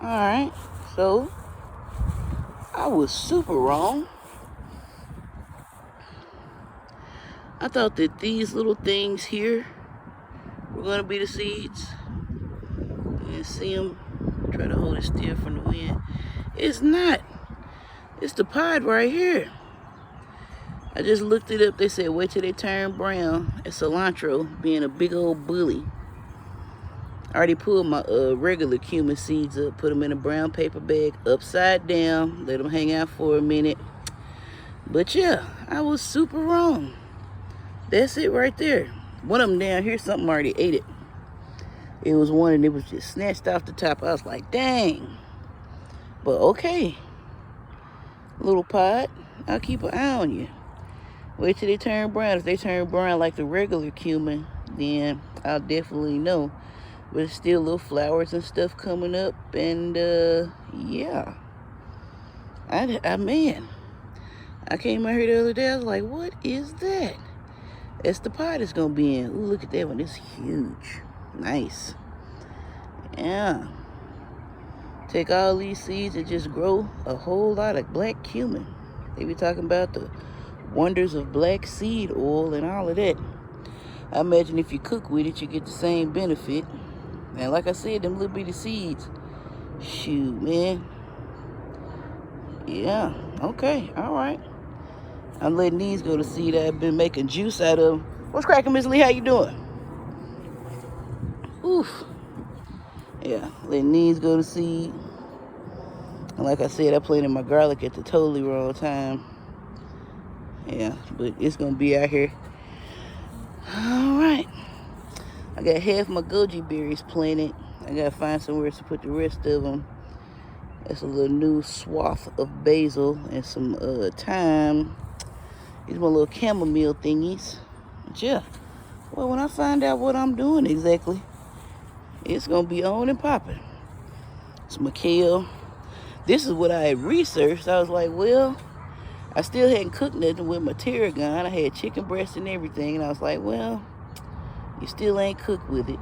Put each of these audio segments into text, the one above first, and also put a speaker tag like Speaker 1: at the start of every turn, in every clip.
Speaker 1: Alright, so I was super wrong. I thought that these little things here were going to be the seeds. You see them? Try to hold it still from the wind. It's not. It's the pod right here. I just looked it up. They said wait till they turn brown. It's cilantro being a big old bully. I already pulled my regular cumin seeds up, put them in a brown paper bag, upside down, let them hang out for a minute. But yeah, I was super wrong. That's it right there. One of them down here, something already ate it. It was one and it was just snatched off the top. I was like, dang. But okay. Little pod, I'll keep an eye on you. Wait till they turn brown. If they turn brown like the regular cumin, then I'll definitely know. But it's still little flowers and stuff coming up. And, yeah. Man. I came out here the other day. I was like, what is that? That's the pot it's going to be in. Ooh, look at that one. It's huge. Nice. Yeah. Take all these seeds and just grow a whole lot of black cumin. They be talking about the wonders of black seed oil and all of that. I imagine if you cook with it, you get the same benefit. And like I said, them little bitty seeds. Shoot, man. Yeah. Okay. All right. I'm letting these go to seed. I've been making juice out of them. What's cracking, Miss Lee? How you doing? Oof. Yeah. Letting these go to seed. And like I said, I planted my garlic at the totally wrong time. Yeah. But it's going to be out here. All right. I got half my goji berries planted. I gotta find somewhere to put the rest of them. That's a little new swath of basil and some thyme. These are my little chamomile thingies. But yeah, well, when I find out what I'm doing exactly, it's gonna be on and popping. It's kale. This is what I had researched. I was like, well, I still hadn't cooked nothing with my tarragon. I had chicken breast and everything, and I was like, well, you still ain't cooked with it.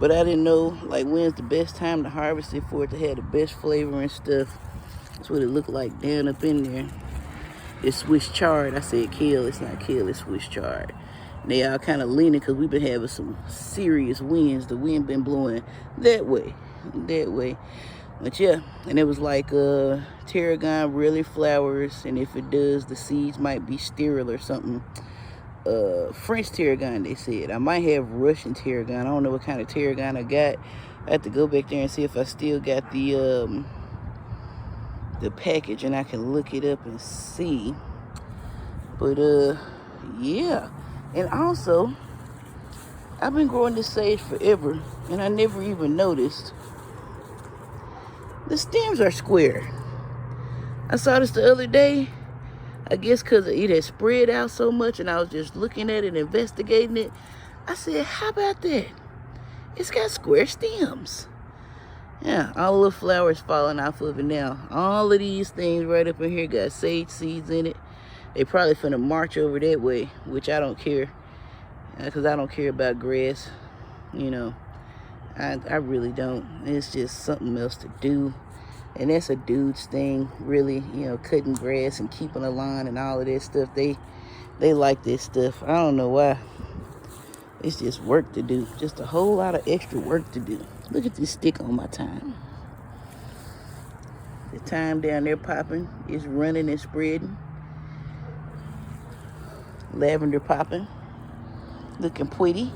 Speaker 1: But I didn't know, like, when's the best time to harvest it for it to have the best flavor and stuff. That's what it looked like down up in there. It's Swiss chard. I said kale. It's not kale. It's Swiss chard. And they all kind of leaning because we've been having some serious winds. The wind been blowing that way. But yeah, and it was like tarragon really flowers. And if it does, the seeds might be sterile or something. French tarragon, they said. I might have Russian tarragon. I don't know what kind of tarragon I got. I have to go back there and see if I still got the package, and I can look it up and see. But yeah. And also, I've been growing this sage forever, and I never even noticed. The stems are square. I saw this the other day. I guess because it had spread out so much and I was just looking at it and investigating it. I said, how about that? It's got square stems. Yeah, all the flowers falling off of it now. All of these things right up in here got sage seeds in it. They probably finna march over that way, which I don't care. Because I don't care about grass. You know, I really don't. It's just something else to do. And that's a dude's thing, really, you know, cutting grass and keeping a lawn and all of that stuff. They like this stuff. I don't know why. It's just work to do. Just a whole lot of extra work to do. Look at this stick on my thyme. The thyme down there popping is running and spreading. Lavender popping. Looking pretty.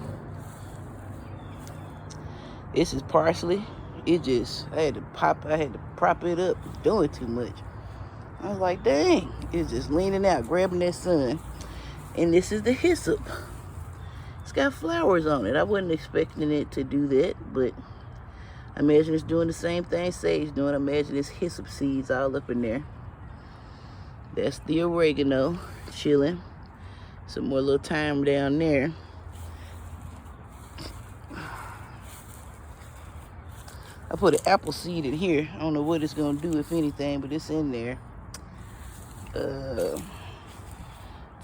Speaker 1: This is parsley. It just, I had to prop it up. It's doing too much. I was like, dang. It's just leaning out, grabbing that sun. And this is the hyssop. It's got flowers on it. I wasn't expecting it to do that, but I imagine it's doing the same thing sage doing. I imagine it's hyssop seeds all up in there. That's the oregano chilling. Some more little thyme down there. I put an apple seed in here. I don't know what it's going to do, if anything, but it's in there.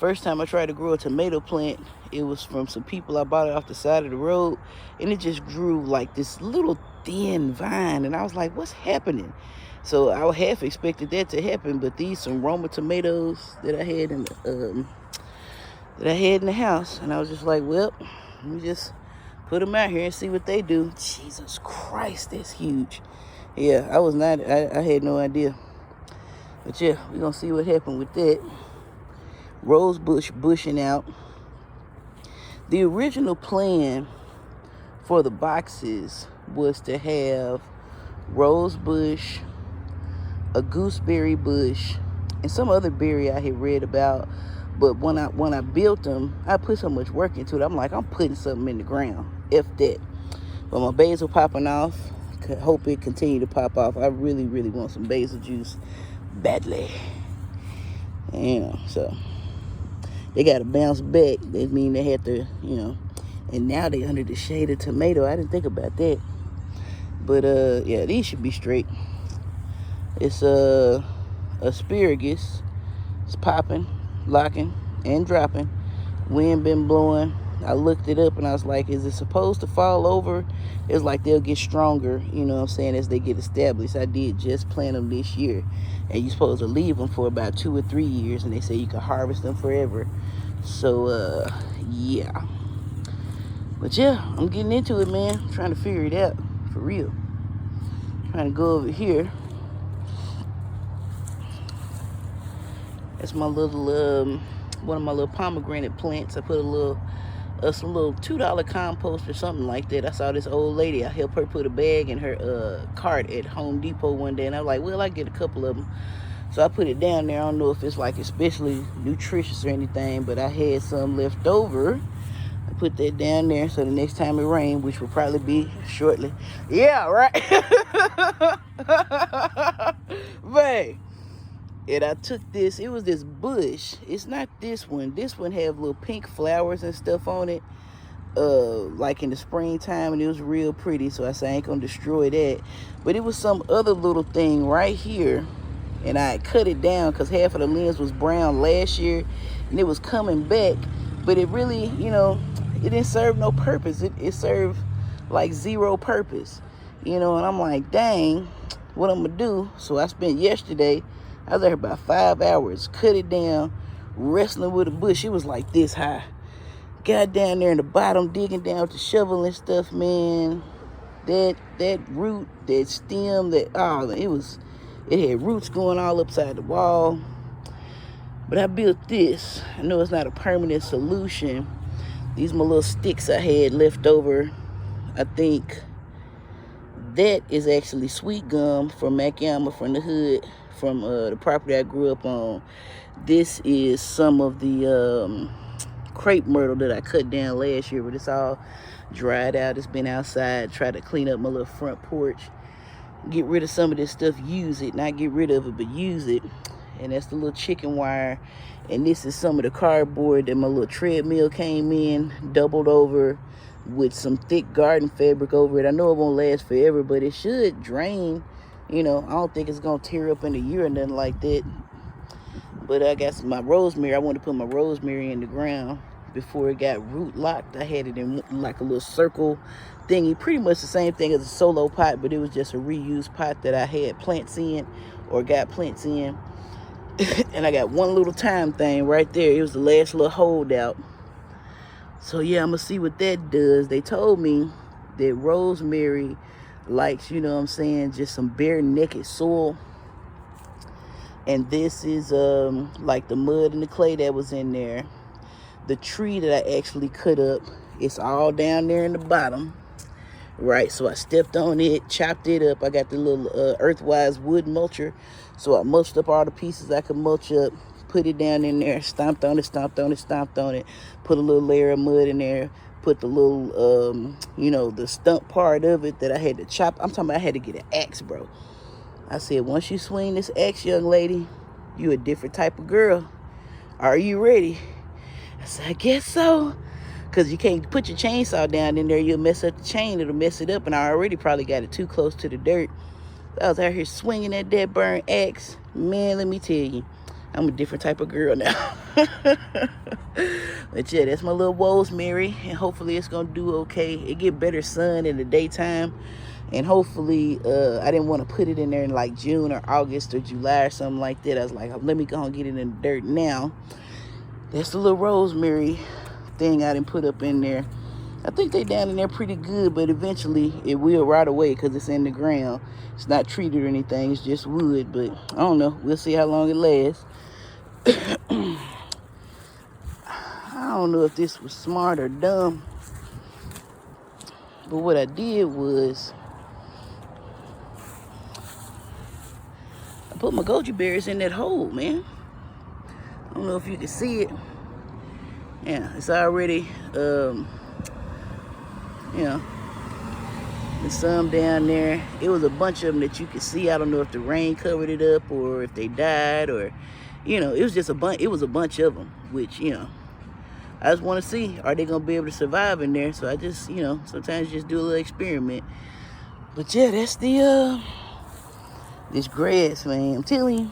Speaker 1: First time I tried to grow a tomato plant, it was from some people I bought it off the side of the road. And it just grew like this little thin vine, and I was like, what's happening? So I half expected that to happen, but these some Roma tomatoes that I had in the house, and I was just like, well, let me just put them out here and see what they do. Jesus Christ, that's huge. Yeah, I had no idea. But yeah, we're gonna see what happened with that. Rose bush bushing out. The original plan for the boxes was to have rose bush, a gooseberry bush, and some other berry I had read about. But when I built them, I put so much work into it. I'm like, I'm putting something in the ground, if that. But my basil popping off. Hope it continue to pop off. I really, really want some basil juice badly. So they got to bounce back. That mean they had to, and now they under the shade of tomato. I didn't think about that. But yeah, these should be straight. It's asparagus. It's popping, locking, and dropping. Wind been blowing. I looked it up and I was like, is it supposed to fall over? It's like they'll get stronger, as they get established. I did just plant them this year. And you're supposed to leave them for about 2 or 3 years. And they say you can harvest them forever. So, yeah. But yeah, I'm getting into it, man. I'm trying to figure it out. For real. Trying to go over here. That's my little, one of my little pomegranate plants. I put some little $2 compost or something like that. I saw this old lady. I helped her put a bag in her cart at Home Depot one day, and I was like, well, I get a couple of them. So I put it down there. I don't know if it's like especially nutritious or anything, but I had some left over. I put that down there so the next time it rains, which will probably be shortly. Yeah, right. Babe. And I took this, it was this bush. It's not this one. This one have little pink flowers and stuff on it. Like in the springtime, and it was real pretty. So I said I ain't gonna destroy that. But it was some other little thing right here. And I cut it down because half of the limbs was brown last year. And it was coming back. But it really, it didn't serve no purpose. It served like zero purpose. And I'm like, dang, what I'm gonna do? So I spent yesterday, I was there about 5 hours, cut it down, wrestling with a bush. It was like this high. Got down there in the bottom, digging down with the shovel and stuff, man. That root, that stem, it had roots going all upside the wall. But I built this. I know it's not a permanent solution. These are my little sticks I had left over. I think that is actually sweet gum from Macayama, from the hood, from the property I grew up on. This is some of the crepe myrtle that I cut down last year, but it's all dried out. It's been outside. Try to clean up my little front porch, get rid of some of this stuff, use it, not get rid of it, but use it. And that's the little chicken wire. And this is some of the cardboard that my little treadmill came in, doubled over with some thick garden fabric over it. I know it won't last forever, but it should drain. I don't think it's going to tear up in a year or nothing like that. But I got my rosemary. I wanted to put my rosemary in the ground before it got root locked. I had it in like a little circle thingy. Pretty much the same thing as a solo pot, but it was just a reused pot that I had plants in or got plants in. And I got one little time thing right there. It was the last little holdout. So yeah, I'm going to see what that does. They told me that rosemary likes, just some bare naked soil. And this is like the mud and the clay that was in there. The tree that I actually cut up, it's all down there in the bottom. Right, so I stepped on it, chopped it up. I got the little Earthwise wood mulcher. So I mulched up all the pieces I could mulch up, put it down in there, stomped on it, put a little layer of mud in there, put the little, the stump part of it that I had to chop. I'm talking about I had to get an axe, bro. I said, once you swing this axe, young lady, you a different type of girl. Are you ready? I said, I guess so. Because you can't put your chainsaw down in there. You'll mess up the chain. It'll mess it up. And I already probably got it too close to the dirt. I was out here swinging that dead burn axe. Man, let me tell you, I'm a different type of girl now. But yeah, that's my little rosemary. And hopefully it's going to do okay. It get better sun in the daytime. And hopefully, I didn't want to put it in there in like June or August or July or something like that. I was like, let me go and get it in the dirt now. That's the little rosemary thing I didn't put up in there. I think they down in there pretty good, but eventually it will rot away because it's in the ground. It's not treated or anything, it's just wood, but I don't know. We'll see how long it lasts. I don't know if this was smart or dumb, but what I did was I put my goji berries in that hole, man. I don't know if you can see it. Yeah, it's already, you know, there's some down there. It was a bunch of them that you could see. I don't know if the rain covered it up or if they died or, you know, it was just a bunch. It was a bunch of them, which, you know, I just want to see, are they going to be able to survive in there? So I just, you know, sometimes just do a little experiment. But yeah, that's the, this grass, man. I'm telling you,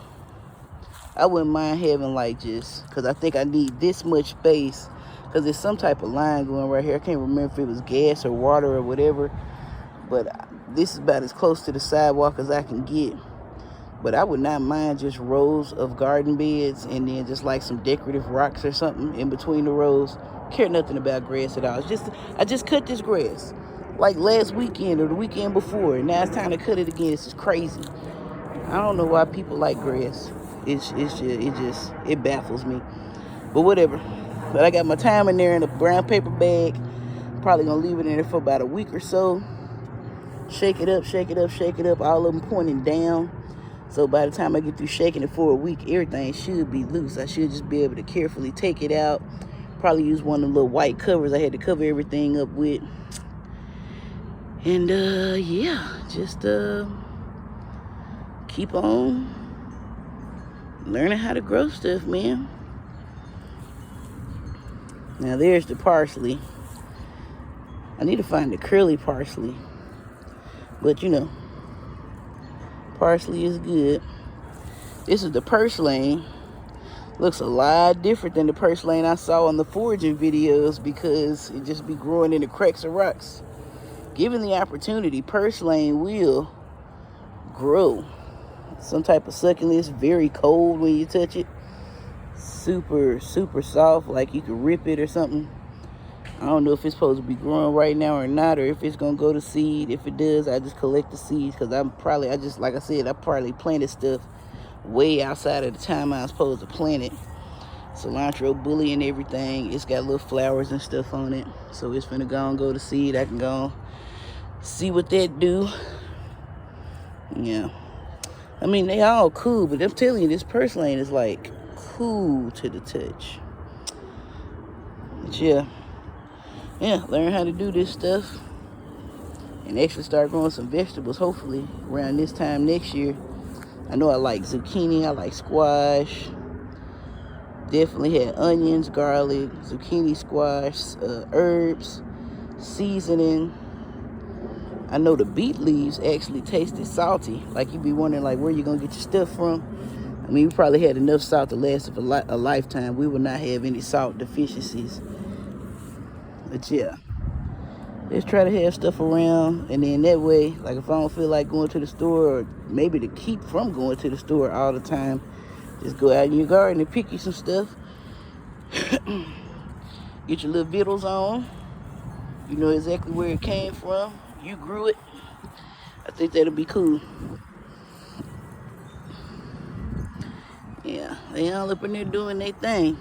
Speaker 1: I wouldn't mind having like just, because I think I need this much space, because there's some type of line going right here. I can't remember if it was gas or water or whatever, but this is about as close to the sidewalk as I can get. But I would not mind just rows of garden beds and then just like some decorative rocks or something in between the rows. Care nothing about grass at all. It's just, I just cut this grass like last weekend or the weekend before, and now it's time to cut it again. This is crazy. I don't know why people like grass. It baffles me. But whatever. But I got my thyme in there in a brown paper bag. Probably gonna leave it in there for about a week or so. Shake it up, shake it up, shake it up. All of them pointing down. So by the time I get through shaking it for a week, everything should be loose. I should just be able to carefully take it out. Probably use one of the little white covers I had to cover everything up with. And yeah, just keep on learning how to grow stuff, man. Now there's the parsley. I need to find the curly parsley. But you know, parsley is good. This is the purslane. Looks a lot different than the purslane I saw on the foraging videos because it just be growing in the cracks of rocks. Given the opportunity, purslane will grow. Some type of succulent, very cold when you touch it. Super, super soft, like you could rip it or something. I don't know if it's supposed to be growing right now or not, or if it's gonna go to seed. If it does, I just collect the seeds because like I said, I probably planted stuff way outside of the time I was supposed to plant it. Cilantro, bully and everything. It's got little flowers and stuff on it. So it's finna go to seed. I can go see what that do. Yeah. I mean, they all cool, but I'm telling you, this purslane is like cool to the touch. But yeah, learn how to do this stuff and actually start growing some vegetables, hopefully, around this time next year. I know I like zucchini, I like squash. Definitely had onions, garlic, zucchini, squash, herbs, seasoning. I know the beet leaves actually tasted salty. Like you'd be wondering like where you gonna get your stuff from. I mean, we probably had enough salt to last a lifetime. We would not have any salt deficiencies. But yeah, let's try to have stuff around, and then that way, like if I don't feel like going to the store, or maybe to keep from going to the store all the time, just go out in your garden and pick you some stuff. Get your little vittles on. You know exactly where it came from. You grew it. I think that'll be cool. Yeah, they all up in there doing their thing.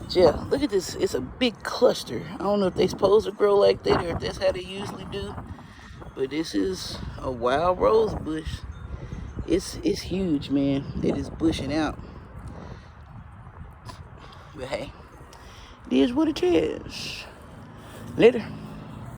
Speaker 1: Yeah, look at this. It's a big cluster. I don't know if they're supposed to grow like that or if that's how they usually do. But this is a wild rose bush. It's huge, man. It is bushing out. But hey, it is what it is. Later.